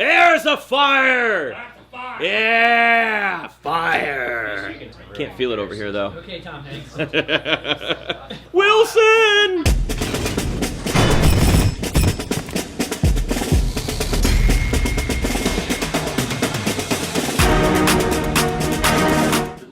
There's a fire! Yeah, fire! Can't feel it over here, though. Okay, Tom Hanks. Wilson!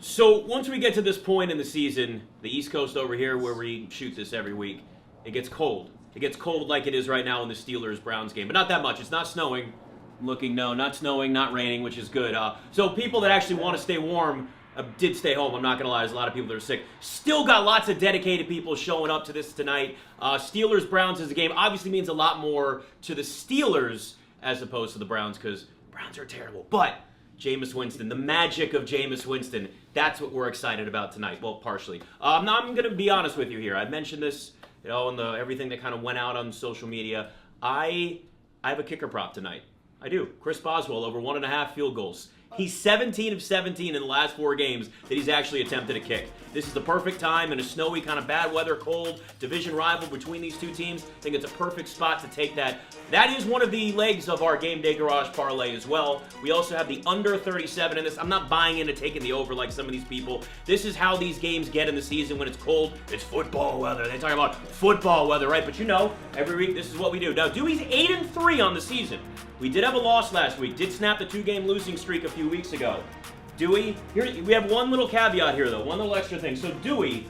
So once we get to this point in the season, the East Coast over here where we shoot this every week, it gets cold. It gets cold like it is right now in the Steelers-Browns game, but not that much. It's not snowing. No, not snowing, not raining, which is good. So people that actually want to stay warm did stay home. I'm not going to lie. There's a lot of people that are sick. Still got lots of dedicated people showing up to this tonight. Steelers-Browns as a game obviously means a lot more to the Steelers as opposed to the Browns because Browns are terrible. But Jameis Winston, the magic of Jameis Winston, that's what we're excited about tonight. Well, partially. I'm going to be honest with you here. I mentioned this, in everything that kind of went out on social media. I have a kicker prop tonight. I do. Chris Boswell over 1.5 field goals. He's 17 of 17 in the last 4 games that he's actually attempted a kick. This is the perfect time in a snowy, kind of bad weather, cold division rival between these two teams. I think it's a perfect spot to take that. That is one of the legs of our Game Day Garage parlay as well. We also have the under 37 in this. I'm not buying into taking the over like some of these people. This is how these games get in the season when it's cold. It's football weather. They talk about football weather, right? But every week this is what we do. Now, Dewey's 8-3 on the season. We did have a loss last week. Did snap the 2-game losing streak a few weeks ago. Dewey, here we have one little caveat here though, one little extra thing. So Dewey,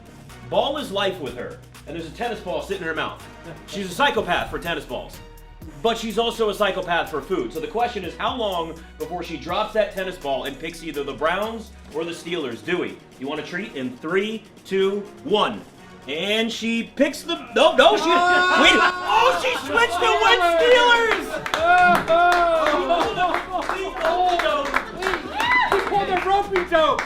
ball is life with her, and there's a tennis ball sitting in her mouth. She's a psychopath for tennis balls, but she's also a psychopath for food. So the question is, how long before she drops that tennis ball and picks either the Browns or the Steelers? Dewey, you want a treat? In 3, 2, 1. And she picks the... No, she... Wait. Oh, she switched to win Steelers!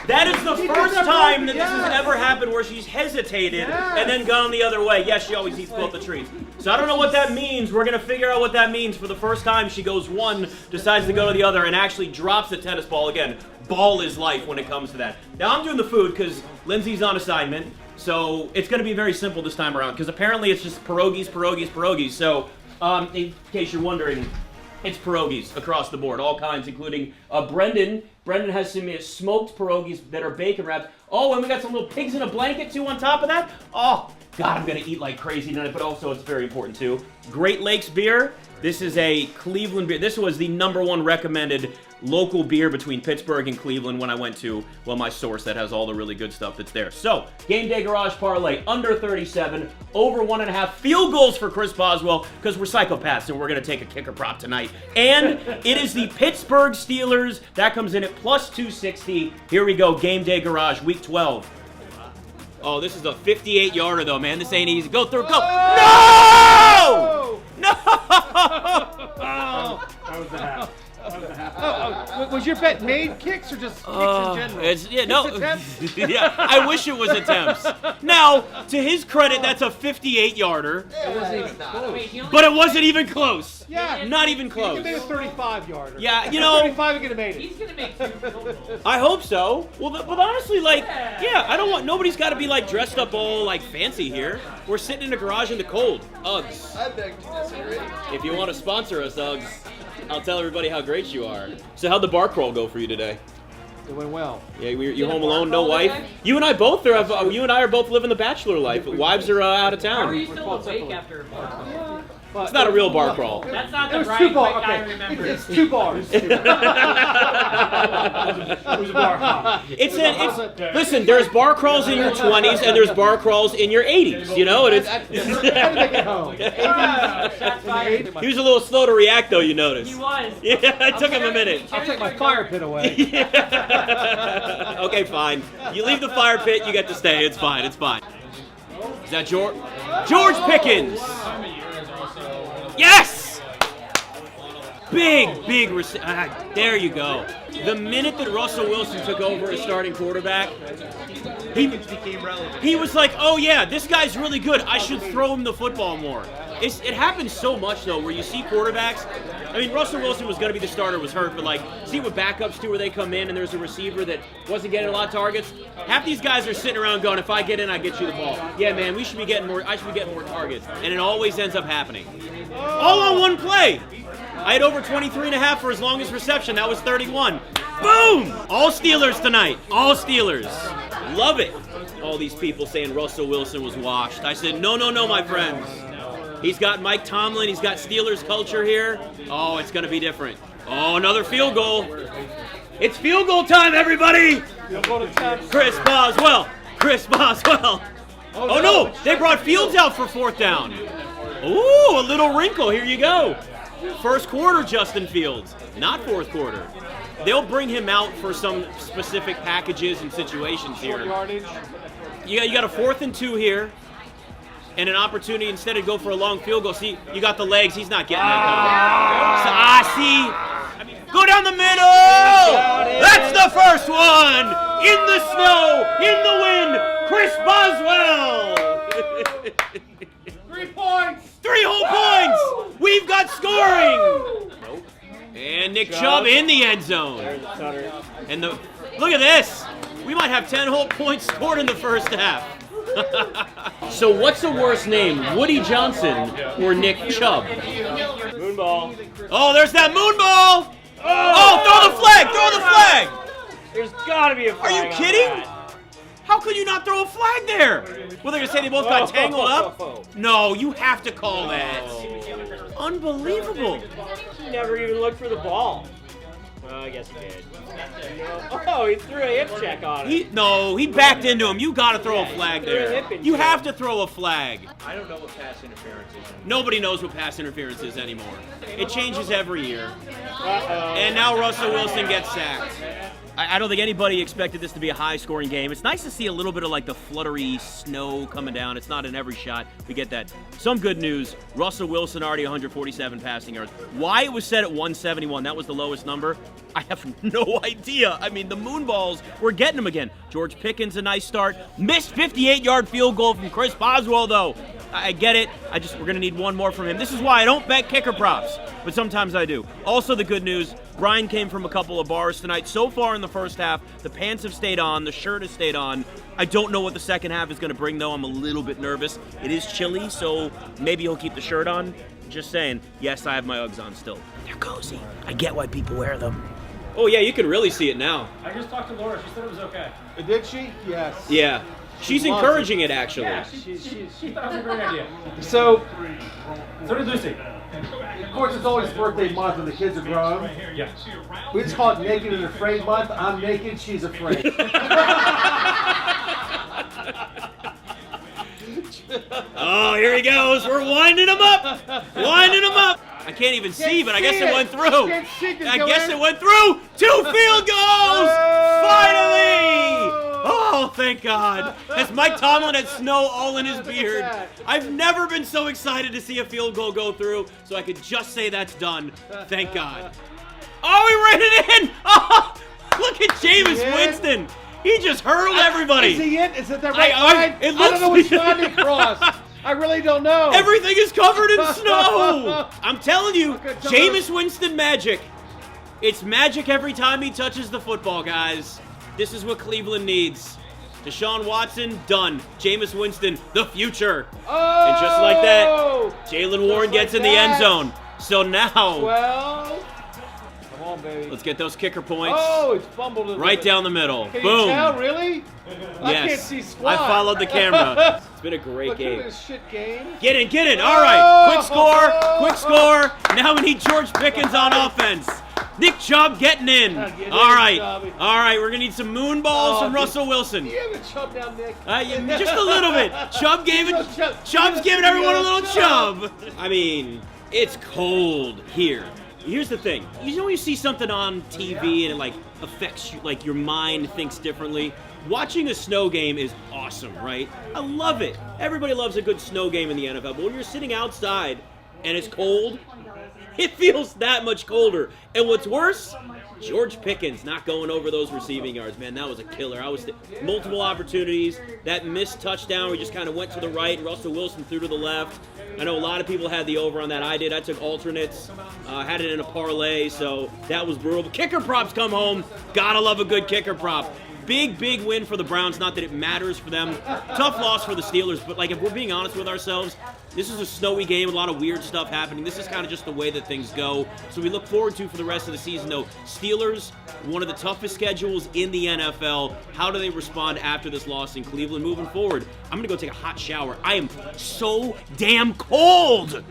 That is the first time that this has ever happened where she's hesitated and then gone the other way. Yes, she always eats both the treats. So I don't know what that means. We're going to figure out what that means. For the first time, she goes one, decides to go to the other, and actually drops the tennis ball again. Ball is life when it comes to that. Now, I'm doing the food because Lindsay's on assignment. So it's going to be very simple this time around because apparently it's just pierogies. So in case you're wondering, it's pierogies across the board, all kinds, including Brendan. Brendan has some smoked pierogies that are bacon wrapped. Oh, and we got some little pigs in a blanket too on top of that. Oh, God, I'm going to eat like crazy tonight, but also it's very important too. Great Lakes beer. This is a Cleveland beer. This was the #1 recommended local beer between Pittsburgh and Cleveland when I went to, my source that has all the really good stuff that's there. So, Game Day Garage Parlay, under 37, over 1.5 field goals for Chris Boswell, because we're psychopaths and we're going to take a kicker prop tonight. And it is the Pittsburgh Steelers. That comes in at plus 260. Here we go, Game Day Garage, Week 12. Oh, this is a 58-yarder, though, man. This ain't easy. Go through, go. No! No! That was the half. Was your bet made kicks or just kicks in general? Yeah, I wish it was attempts. Now, to his credit, that's a 58-yarder. But it wasn't even close. Yeah. Not even close. He made a 35-yarder. Yeah, 35 he could have made it. He's going to make 2 field goals. I hope so. Well, but honestly, I don't want, nobody's got to be dressed up all fancy here. We're sitting in a garage in the cold. Uggs. I beg to disagree. If you want to sponsor us, Uggs, I'll tell everybody how great you are. So how'd the bar crawl go for you today? It went well. Yeah, you're home alone, no wife. You and I both are. You and I are both living the bachelor life. Wives are out of How are you town. still awake after a bar crawl? It's not a real bar crawl. That's not It the was Brian 2 bars. Quick I Okay. remember. It's 2 bars. It was a bar hop. Listen, there's bar crawls in your 20s and there's bar crawls in your 80s. You know, and it's. Had to make it home. Shots fired. He was a little slow to react, though. You noticed. He was. Yeah, it took him a minute. I'll take my fire pit away. Okay, fine. You leave the fire pit, you get to stay. It's fine. It's fine. Is that George? George Pickens. Yes! Big there you go. The minute that Russell Wilson took over as starting quarterback, he was like, oh yeah, this guy's really good. I should throw him the football more. It happens so much, though, where you see quarterbacks. I mean, Russell Wilson was going to be the starter, was hurt, but, see what backups do where they come in and there's a receiver that wasn't getting a lot of targets? Half these guys are sitting around going, if I get in, I get you the ball. Yeah, man, I should be getting more targets. And it always ends up happening. All on one play. I had over 23.5 for his longest reception. That was 31. Boom! All Steelers tonight. All Steelers. Love it. All these people saying Russell Wilson was washed. I said, no, my friends. He's got Mike Tomlin. He's got Steelers culture here. Oh, it's going to be different. Oh, another field goal. It's field goal time, everybody. Chris Boswell. Oh, no. They brought Fields out for 4th down. Ooh, a little wrinkle. Here you go. First quarter, Justin Fields. Not 4th quarter. They'll bring him out for some specific packages and situations here. You got a 4th and 2 here. And an opportunity instead of go for a long field goal. See, you got the legs. He's not getting that. See. Go down the middle. That's the first one. In the snow, in the wind, Chris Boswell. 3 points. 3 whole points. We've got scoring. And Nick Chubb in the end zone. And look at this. We might have 10 whole points scored in the first half. So what's the worst name, Woody Johnson or Nick Chubb? Moonball. Oh, there's that moonball! Oh, throw the flag! There's gotta be a flag. Are you kidding? How could you not throw a flag there? Well, they're gonna say they both got tangled up? No, you have to call that. Unbelievable. He never even looked for the ball. Well, I guess he did. Oh, he threw a hip check on him. He backed into him. You gotta throw a flag there. You have to throw a flag. I don't know what pass interference is. Nobody knows what pass interference is anymore. It changes every year. Uh-oh. And now Russell Wilson gets sacked. I don't think anybody expected this to be a high-scoring game. It's nice to see a little bit of like the fluttery snow coming down. It's not in every shot. We get that. Some good news. Russell Wilson already 147 passing yards. Why it was set at 171, that was the lowest number, I have no idea. I mean, the moonballs, we're getting them again. George Pickens, a nice start. Missed 58-yard field goal from Chris Boswell, though. I get it. We're going to need one more from him. This is why I don't bet kicker props, but sometimes I do. Also, the good news, Brian came from a couple of bars tonight. So far in the first half, the pants have stayed on, the shirt has stayed on. I don't know what the second half is going to bring, though. I'm a little bit nervous. It is chilly, so maybe he'll keep the shirt on. Just saying, yes, I have my Uggs on still. They're cozy. I get why people wear them. Oh, yeah, you can really see it now. I just talked to Laura. She said it was okay. Did she? Yes. Yeah. She's encouraging it, actually. Yeah, she thought it was a great idea. So did Lucy. of course, it's always birthday month when the kids are grown. Yeah. We just call it Naked and Afraid month. I'm naked, she's afraid. Oh, here he goes. We're winding him up. I can't even see, but I guess it went through. I guess it went through. 2 field goals. Finally. Oh, thank God. As Mike Tomlin had snow all in his beard. I've never been so excited to see a field goal go through, so I could just say that's done. Thank God. Oh, he ran it in. Oh, look at Jameis Winston. He just hurled everybody. Is he in? Is it the right line? It I looks don't know which line to cross. I really don't know. Everything is covered in snow. I'm telling you, Jameis Winston magic. It's magic every time he touches the football, guys. This is what Cleveland needs. Deshaun Watson, done. Jameis Winston, the future. Oh! And just like that, Jalen Warren gets in the end zone. So now, 12. Come on, baby. let's get those kicker points. Oh, it's fumbled. Right down the middle. Can Boom. you tell, really? I Yes. can't see squat. I followed the camera. It's been a great Look game. at this shit game. Get in. All right. Quick score. Now we need George Pickens on offense. Nick Chubb getting in. All right. We're going to need some moonballs from Russell Wilson. Do you have a chub down, Nick? Just a little bit. Chubb's giving everyone a little chub. I mean, it's cold here. Here's the thing. You know when you see something on TV and it like affects you, like your mind thinks differently? Watching a snow game is awesome, right? I love it. Everybody loves a good snow game in the NFL, but when you're sitting outside and it's cold, it feels that much colder. And what's worse, George Pickens not going over those receiving yards, man, that was a killer. Multiple opportunities. That missed touchdown, we just kind of went to the right, and Russell Wilson threw to the left. I know a lot of people had the over on that. I did. I took alternates, had it in a parlay, so that was brutal. Kicker props come home. Gotta love a good kicker prop. Big win for the Browns. Not that it matters for them. Tough loss for the Steelers, but like if we're being honest with ourselves, this is a snowy game, a lot of weird stuff happening. This is kind of just the way that things go. So we look forward to for the rest of the season, though. Steelers, one of the toughest schedules in the NFL. How do they respond after this loss in Cleveland moving forward? I'm going to go take a hot shower. I am so damn cold.